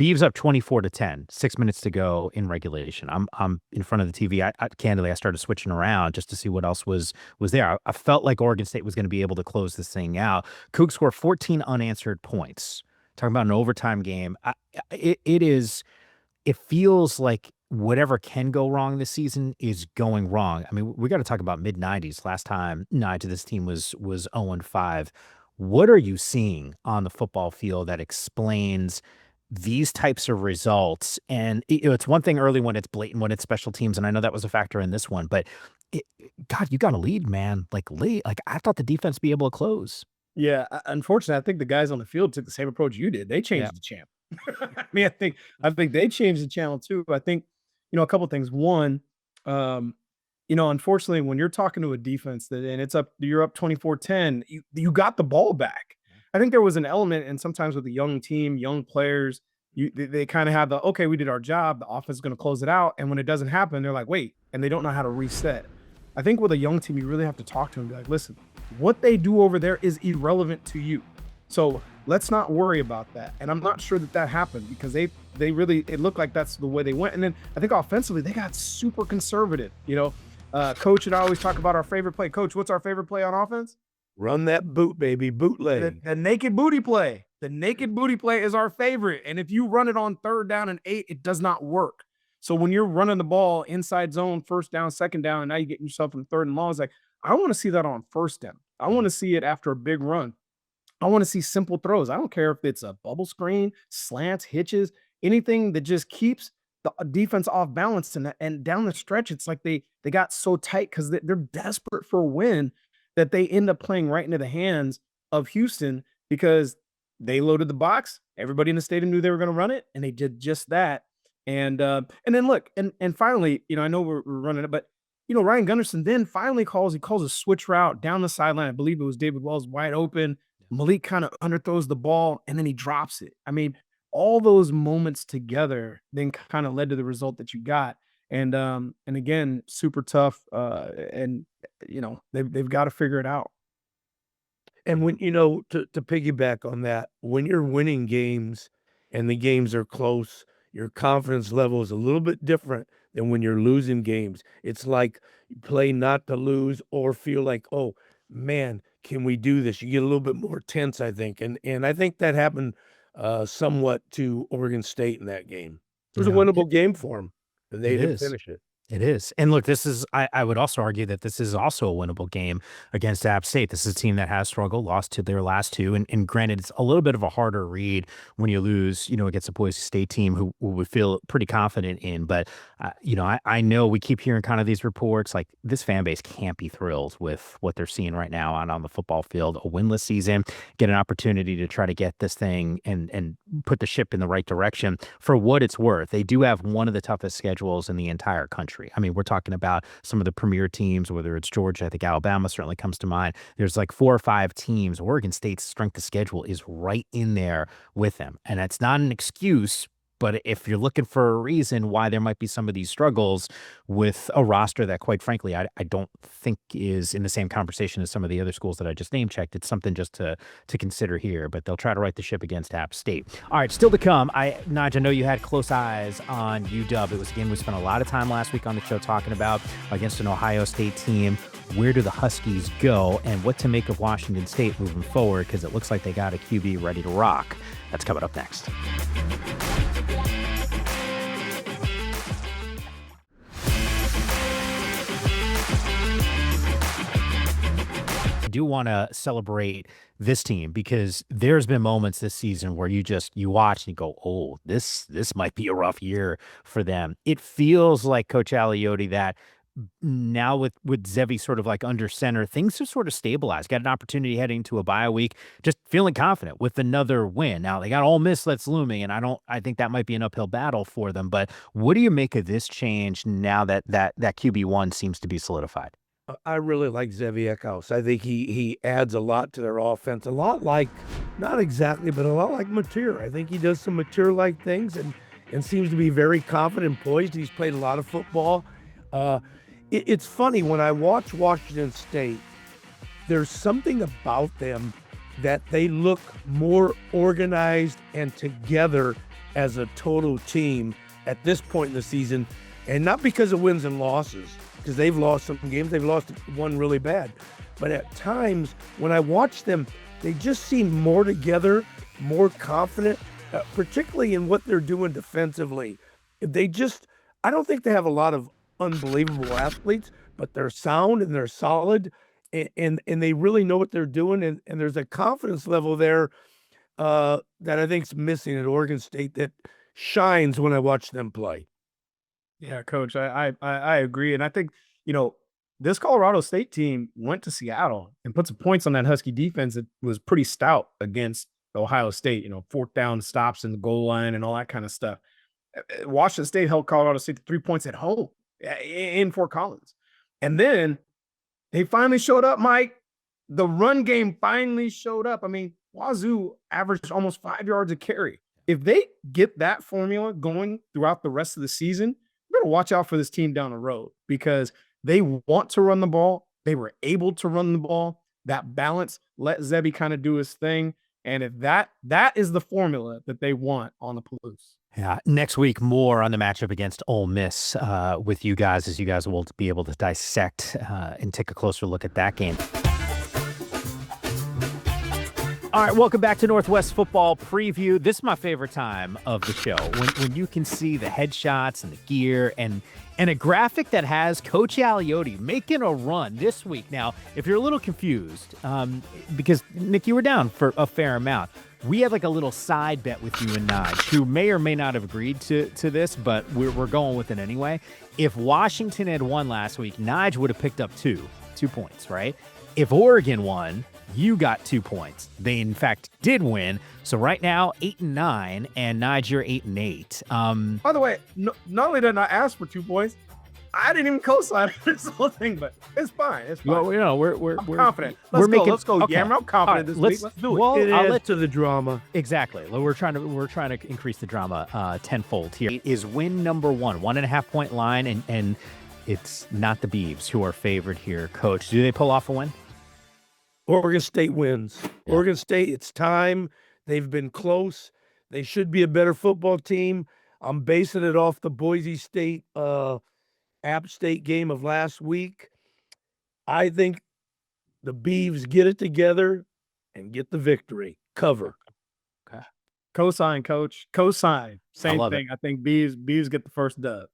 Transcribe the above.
Beavs up 24-10, 6 minutes to go in regulation. I'm in front of the TV. Candidly, I started switching around just to see what else was there. I felt like Oregon State was going to be able to close this thing out. Cougs score 14 unanswered points. Talking about an overtime game. It feels like whatever can go wrong this season is going wrong. I mean, we got to talk about mid-90s. Last time Nigel, this team was 0-5. What are you seeing on the football field that explains these types of results? And it's one thing early when it's blatant, when it's special teams, and I know that was a factor in this one, but God, you got to lead, man. Like late, like I thought the defense would be able to close. Yeah, unfortunately, I think the guys on the field took the same approach you did. They changed the channel. I mean, I think they changed the channel too. I think, a couple things. One, unfortunately, when you're talking to a defense and you're up 24-10, you got the ball back. I think there was an element, and sometimes with a young team, young players, they kind of have okay, we did our job. The offense is going to close it out, and when it doesn't happen, they're like, wait, and they don't know how to reset. I think with a young team, you really have to talk to them and be like, listen, what they do over there is irrelevant to you. So let's not worry about that. And I'm not sure that happened because they really, it looked like that's the way they went. And then I think offensively, they got super conservative. Coach and I always talk about our favorite play. Coach, what's our favorite play on offense? Run that boot, baby, bootleg. The naked booty play. The naked booty play is our favorite. And if you run it on 3rd down and 8, it does not work. So when you're running the ball inside zone, 1st down, 2nd down, and now you're getting yourself in 3rd and long, it's like, I want to see that on 1st down. I want to see it after a big run. I want to see simple throws. I don't care if it's a bubble screen, slants, hitches, anything that just keeps the defense off balance. And down the stretch, it's like they got so tight because they're desperate for a win that they end up playing right into the hands of Houston because they loaded the box. Everybody in the stadium knew they were going to run it, and they did just that. And then look, and finally, I know we're running it, but Ryan Gunderson then finally calls a switch route down the sideline. I believe it was David Wells wide open. Malik kind of underthrows the ball and then he drops it. I mean, all those moments together then kind of led to the result that you got. And again, super tough. And they've got to figure it out. And when, to piggyback on that, when you're winning games and the games are close, your confidence level is a little bit different than when you're losing games. It's like you play not to lose or feel like, oh, man, can we do this? You get a little bit more tense, I think. And I think that happened somewhat to Oregon State in that game. It was a winnable game for them, and they didn't finish it. It is. And look, I would also argue that this is also a winnable game against App State. This is a team that has struggled, lost to their last 2. And granted, it's a little bit of a harder read when you lose, against a Boise State team who we feel pretty confident in. But, I know we keep hearing kind of these reports, like this fan base can't be thrilled with what they're seeing right now on the football field. A winless season, get an opportunity to try to get this thing and put the ship in the right direction. For what it's worth, they do have one of the toughest schedules in the entire country. I mean, we're talking about some of the premier teams, whether it's Georgia, I think Alabama certainly comes to mind. There's like 4 or 5 teams. Oregon State's strength of schedule is right in there with them. And that's not an excuse, but if you're looking for a reason why there might be some of these struggles with a roster that, quite frankly, I don't think is in the same conversation as some of the other schools that I just name-checked, it's something just to consider here. But they'll try to right the ship against App State. All right, still to come. Nigel, I know you had close eyes on UW. It was a game we spent a lot of time last week on the show talking about against an Ohio State team. Where do the Huskies go, and what to make of Washington State moving forward, because it looks like they got a QB ready to rock. That's coming up next. I do want to celebrate this team because there's been moments this season where you watch and you go, oh, this might be a rough year for them. It feels like Coach Aliotti that now with Zevi sort of like under center, things are sort of stabilized. Got an opportunity heading into a bye week, just feeling confident with another win. Now they got Ole Miss that's looming, and I think that might be an uphill battle for them. But what do you make of this change now that QB1 seems to be solidified? I really like Zevi Eckhaus. I think he adds a lot to their offense. A lot like, not exactly, but a lot like Mature. I think he does some Mature-like things and seems to be very confident and poised. He's played a lot of football. It's funny, when I watch Washington State, there's something about them that they look more organized and together as a total team at this point in the season, and not because of wins and losses, because they've lost some games. They've lost one really bad. But at times, when I watch them, they just seem more together, more confident, particularly in what they're doing defensively. I don't think they have a lot of unbelievable athletes, but they're sound and they're solid, and they really know what they're doing. And there's a confidence level there that I think is missing at Oregon State that shines when I watch them play. Yeah, coach, I agree. And I think, this Colorado State team went to Seattle and put some points on that Husky defense that was pretty stout against Ohio State, fourth down stops in the goal line and all that kind of stuff. Washington State held Colorado State to 3 points at home in Fort Collins. And then they finally showed up, Mike. The run game finally showed up. I mean, Wazoo averaged almost 5 yards a carry. If they get that formula going throughout the rest of the season, we're going to watch out for this team down the road because they want to run the ball. They were able to run the ball. That balance, let Zevi kind of do his thing. And if that is the formula that they want on the Palouse. Yeah. Next week, more on the matchup against Ole Miss with you guys, as you guys will be able to dissect and take a closer look at that game. All right, welcome back to Northwest Football Preview. This is my favorite time of the show, when you can see the headshots and the gear and a graphic that has Coach Aliotti making a run this week. Now, if you're a little confused, because, Nick, you were down for a fair amount, we have like a little side bet with you and Nige, who may or may not have agreed to this, but we're going with it anyway. If Washington had won last week, Nige would have picked up 2 points, right? If Oregon won, you got 2 points. They, in fact, did win. So right now, 8-9, and Nige, you're 8-8. By the way, not only did I ask for 2 points, I didn't even co-sign this whole thing, but it's fine. It's fine. Well, we're confident. Let's go. Okay. Yam. I'm confident this week. Let's do it. Well, It I'll adds let to the drama. Exactly. We're trying to increase the drama tenfold here. Is win number 1, 1.5 point line, and it's not the Beavs who are favored here. Coach, do they pull off a win? Oregon State wins. Yeah. Oregon State, it's time. They've been close. They should be a better football team. I'm basing it off the Boise State, App State game of last week. I think the Beavs get it together and get the victory. Cover. Cosign, coach. Cosign. Same love thing. I think Beavs get the first dub.